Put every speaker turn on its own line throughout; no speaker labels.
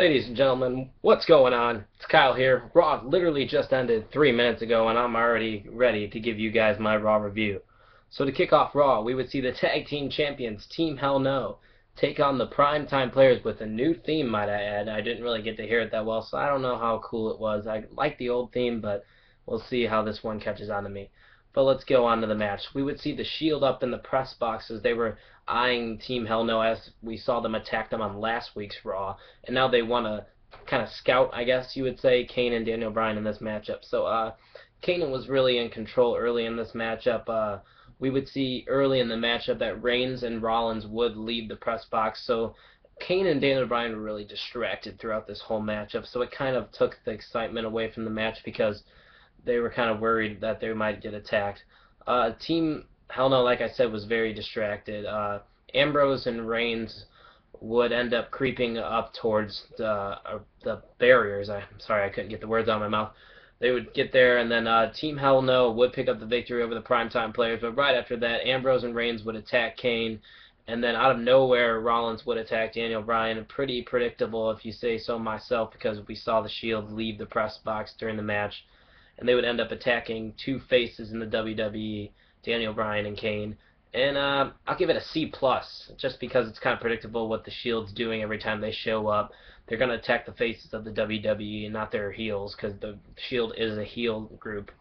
Ladies and gentlemen, what's going on? It's Kyle here. Raw literally just ended 3 minutes ago, and I'm already ready to give you guys my Raw review. So to kick off Raw, we would see the Tag Team Champions, Team Hell No, take on the Primetime Players with a new theme, might I add. I didn't really get to hear it that well, so I don't know how cool it was. I like the old theme, but we'll see how this one catches on to me. But let's go on to the match. We would see the Shield up in the press box as they were eyeing Team Hell No as we saw them attack them on last week's Raw, and now they want to kind of scout, I guess you would say, Kane and Daniel Bryan in this matchup. So Kane was really in control early in this matchup. We would see early in the matchup that Reigns and Rollins would leave the press box, so Kane and Daniel Bryan were really distracted throughout this whole matchup, so it kind of took the excitement away from the match because they were kind of worried that they might get attacked. Team Hell No, like I said, was very distracted. Ambrose and Reigns would end up creeping up towards the barriers. I'm sorry, I couldn't get the words out of my mouth. They would get there, and then Team Hell No would pick up the victory over the Primetime Players. But right after that, Ambrose and Reigns would attack Kane, and then out of nowhere, Rollins would attack Daniel Bryan. Pretty predictable, if you say so myself, because we saw the Shield leave the press box during the match, and they would end up attacking two faces in the WWE, Daniel Bryan and Kane. And I'll give it a C plus, just because it's kind of predictable what the Shield's doing every time they show up. They're going to attack the faces of the WWE and not their heels, because the Shield is a heel group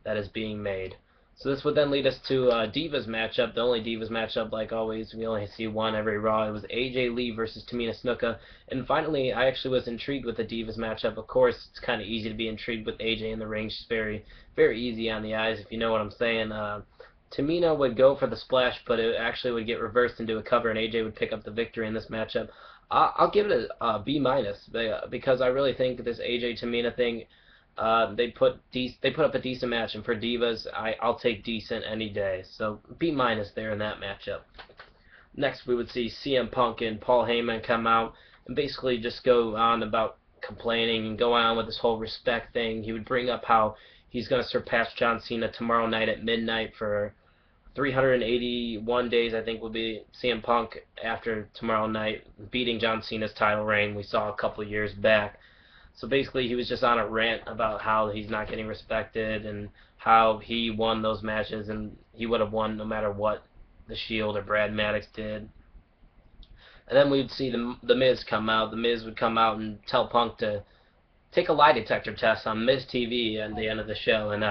that is being made. So this would then lead us to Divas matchup, the only Divas matchup, like always. We only see one every Raw. It was AJ Lee versus Tamina Snuka. And finally, I actually was intrigued with the Divas matchup. Of course, it's kind of easy to be intrigued with AJ in the ring. She's very, very easy on the eyes, if you know what I'm saying. Tamina would go for the splash, but it actually would get reversed into a cover, and AJ would pick up the victory in this matchup. I'll give it a B minus because I really think this AJ Tamina thing, they put up a decent match, and for Divas, I'll take decent any day. So B minus there in that matchup. Next, we would see CM Punk and Paul Heyman come out and basically just go on about complaining and go on with this whole respect thing. He would bring up how he's going to surpass John Cena tomorrow night at midnight for 381 days, I think, will be CM Punk after tomorrow night, beating John Cena's title reign we saw a couple years back. So basically, he was just on a rant about how he's not getting respected and how he won those matches and he would have won no matter what the Shield or Brad Maddox did. And then we'd see the Miz come out. The Miz would come out and tell Punk to take a lie detector test on Miz TV at the end of the show, and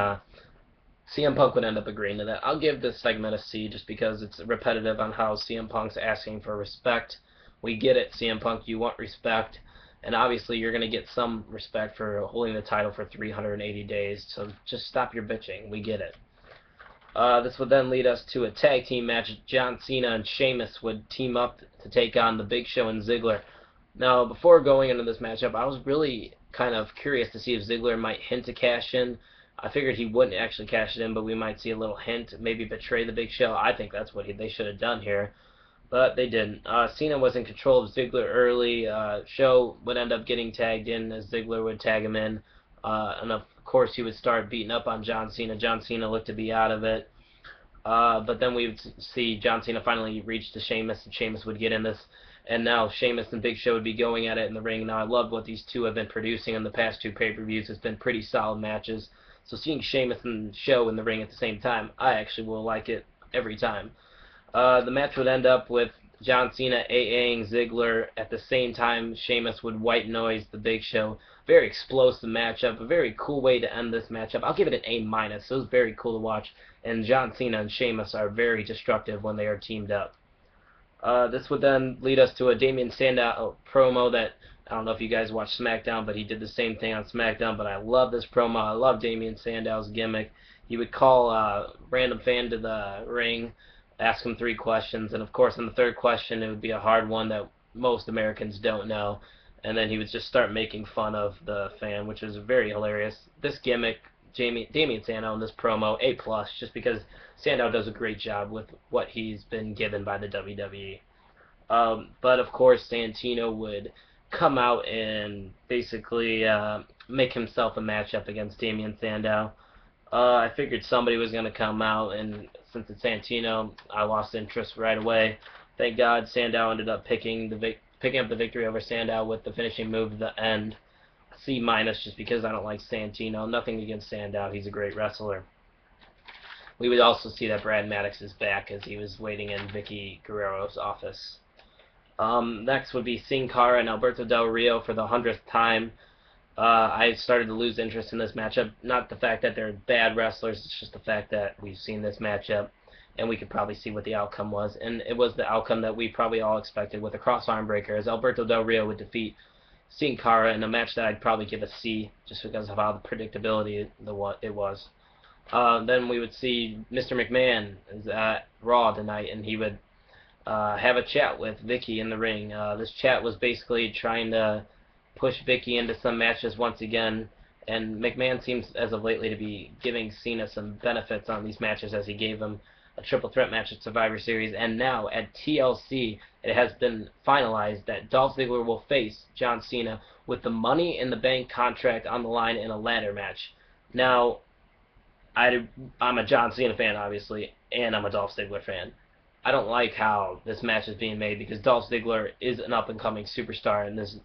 CM Punk would end up agreeing to that. I'll give this segment a C just because it's repetitive on how CM Punk's asking for respect. We get it, CM Punk, you want respect, and obviously you're going to get some respect for holding the title for 380 days, so just stop your bitching. We get it. This would then lead us to a tag team match. John Cena and Sheamus would team up to take on The Big Show and Ziggler. Now, before going into this matchup, I was really kind of curious to see if Ziggler might hint to cash in. I figured he wouldn't actually cash it in, but we might see a little hint, maybe betray the Big Show. I think that's what they should have done here, but they didn't. Cena was in control of Ziggler early. Show would end up getting tagged in as Ziggler would tag him in, and of course he would start beating up on John Cena. John Cena looked to be out of it, but then we would see John Cena finally reach to Sheamus, and Sheamus would get in this. And now Sheamus and Big Show would be going at it in the ring. Now, I love what these two have been producing in the past two pay-per-views. It's been pretty solid matches. So seeing Sheamus and Show in the ring at the same time, I actually will like it every time. The match would end up with John Cena AAing Ziggler. At the same time, Sheamus would white noise the Big Show. Very explosive matchup. A very cool way to end this matchup. I'll give it an A minus. It was very cool to watch. And John Cena and Sheamus are very destructive when they are teamed up. This would then lead us to a Damien Sandow promo that, I don't know if you guys watch SmackDown, but he did the same thing on SmackDown, but I love this promo. I love Damien Sandow's gimmick. He would call a random fan to the ring, ask him 3 questions, and of course on the third question it would be a hard one that most Americans don't know, and then he would just start making fun of the fan, which was very hilarious. This gimmick, Damien Sandow in this promo, A+, just because Sandow does a great job with what he's been given by the WWE. But of course Santino would come out and basically make himself a matchup against Damien Sandow. I figured somebody was going to come out, and since it's Santino, I lost interest right away. Thank God Sandow ended up picking picking up the victory over Sandow with the finishing move at the end. C- just because I don't like Santino. Nothing against Sandow. He's a great wrestler. We would also see that Brad Maddox is back as he was waiting in Vicky Guerrero's office. Next would be Sin Cara and Alberto Del Rio for the 100th time. I started to lose interest in this matchup. Not the fact that they're bad wrestlers, it's just the fact that we've seen this matchup, and we could probably see what the outcome was. And it was the outcome that we probably all expected with a cross-arm breaker, as Alberto Del Rio would defeat Sin Cara in a match that I'd probably give a C, just because of how the predictability it was. Then we would see Mr. McMahon at Raw tonight, and he would have a chat with Vicky in the ring. This chat was basically trying to push Vicky into some matches once again, and McMahon seems as of lately to be giving Cena some benefits on these matches, as he gave him a triple threat match at Survivor Series, and now at TLC it has been finalized that Dolph Ziggler will face John Cena with the Money in the Bank contract on the line in a ladder match. Now, I'm a John Cena fan, obviously, and I'm a Dolph Ziggler fan. I don't like how this match is being made, because Dolph Ziggler is an up-and-coming superstar in this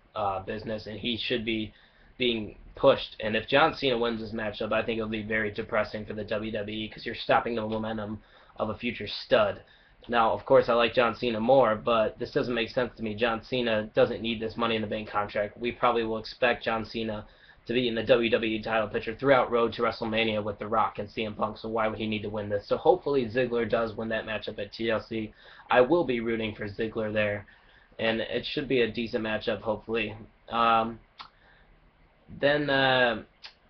business, and he should be being pushed. And if John Cena wins this matchup, I think it'll be very depressing for the WWE, because you're stopping the momentum of a future stud. Now, of course, I like John Cena more, but this doesn't make sense to me. John Cena doesn't need this Money in the Bank contract. We probably will expect John Cena to be in the WWE title picture throughout Road to WrestleMania with The Rock and CM Punk, so why would he need to win this? So hopefully Ziggler does win that matchup at TLC. I will be rooting for Ziggler there, and it should be a decent matchup, hopefully. Then,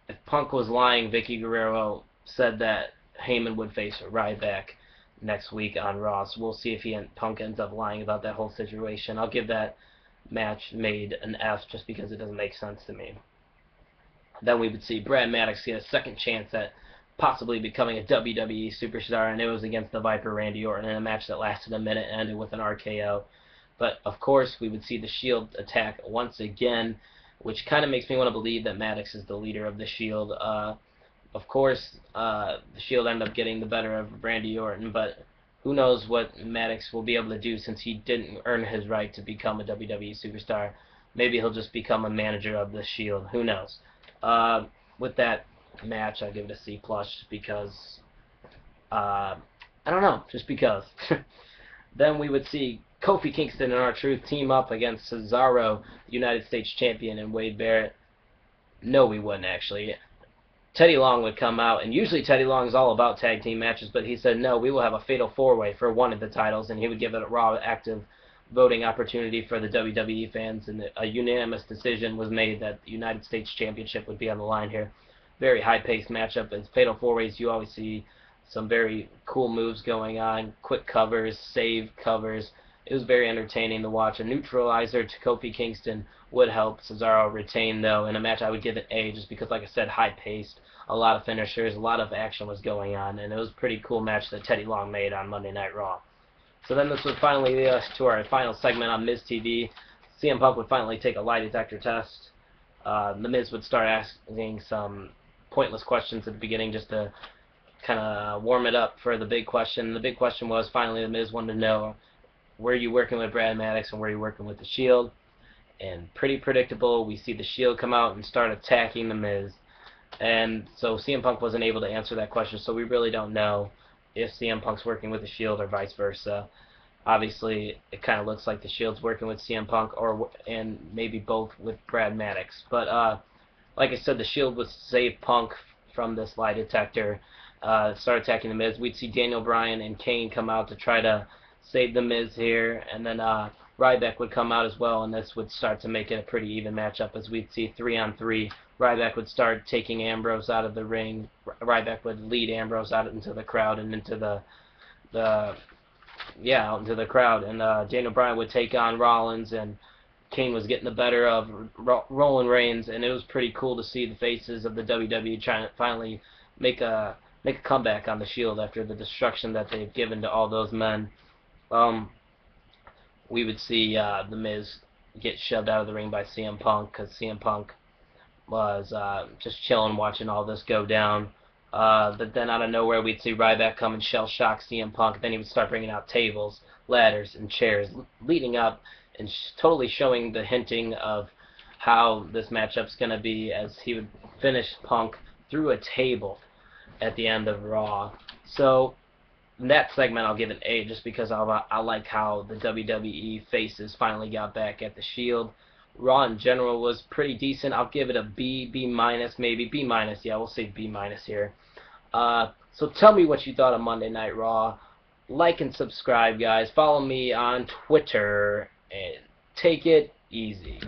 if Punk was lying, Vicky Guerrero said that Heyman would face Ryback next week on Raw, so we'll see if Punk ends up lying about that whole situation. I'll give that match made an F just because it doesn't make sense to me. Then we would see Brad Maddox get a second chance at possibly becoming a WWE superstar, and it was against the Viper Randy Orton in a match that lasted a minute and ended with an RKO. But of course, we would see the Shield attack once again, which kind of makes me want to believe that Maddox is the leader of the Shield. Of course, the Shield ended up getting the better of Randy Orton, but who knows what Maddox will be able to do, since he didn't earn his right to become a WWE superstar. Maybe he'll just become a manager of the Shield. Who knows? With that match, I give it a C+, because, I don't know, just because. Then we would see Kofi Kingston and R-Truth team up against Cesaro, the United States Champion, and Wade Barrett. No, we wouldn't, actually. Teddy Long would come out, and usually Teddy Long is all about tag team matches, but he said, no, we will have a fatal four-way for one of the titles, and he would give it a Raw active voting opportunity for the WWE fans, and a unanimous decision was made that the United States Championship would be on the line here. Very high-paced matchup. As fatal four-ways, you always see some very cool moves going on, quick covers, save covers. It was very entertaining to watch. A neutralizer to Kofi Kingston would help Cesaro retain, though. In a match, I would give it A, just because, like I said, high-paced, a lot of finishers, a lot of action was going on, and it was a pretty cool match that Teddy Long made on Monday Night Raw. So then this would finally lead us to our final segment on Miz TV. CM Punk would finally take a lie detector test. The Miz would start asking some pointless questions at the beginning just to kind of warm it up for the big question. The big question was, finally, the Miz wanted to know, were you working with Brad Maddox and were you working with the Shield? And pretty predictable, we see the Shield come out and start attacking the Miz. And so CM Punk wasn't able to answer that question, so we really don't know if CM Punk's working with the Shield or vice versa. Obviously, it kind of looks like the Shield's working with CM Punk, and maybe both with Brad Maddox. But like I said, the Shield would save Punk from this lie detector, start attacking the Miz. We'd see Daniel Bryan and Kane come out to try to save the Miz here, and then Ryback would come out as well, and this would start to make it a pretty even matchup, as we'd see 3-on-3. Ryback would start taking Ambrose out of the ring. Ryback would lead Ambrose out into the crowd and into out into the crowd, and Daniel Bryan would take on Rollins, and Kane was getting the better of Roman Reigns, and it was pretty cool to see the faces of the WWE trying to finally make a comeback on the Shield after the destruction that they've given to all those men. We would see the Miz get shoved out of the ring by CM Punk, because CM Punk was just chilling watching all this go down. But then out of nowhere, we'd see Ryback come and shell shock CM Punk. Then he would start bringing out tables, ladders, and chairs, leading up and totally showing the hinting of how this matchup's going to be, as he would finish Punk through a table at the end of Raw. So in that segment I'll give it an A, just because I like how the WWE faces finally got back at the Shield. Raw in general was pretty decent. I'll give it a B, B minus, maybe B minus. Yeah, we'll say B minus here. So tell me what you thought of Monday Night Raw. Like and subscribe, guys. Follow me on Twitter, and take it easy.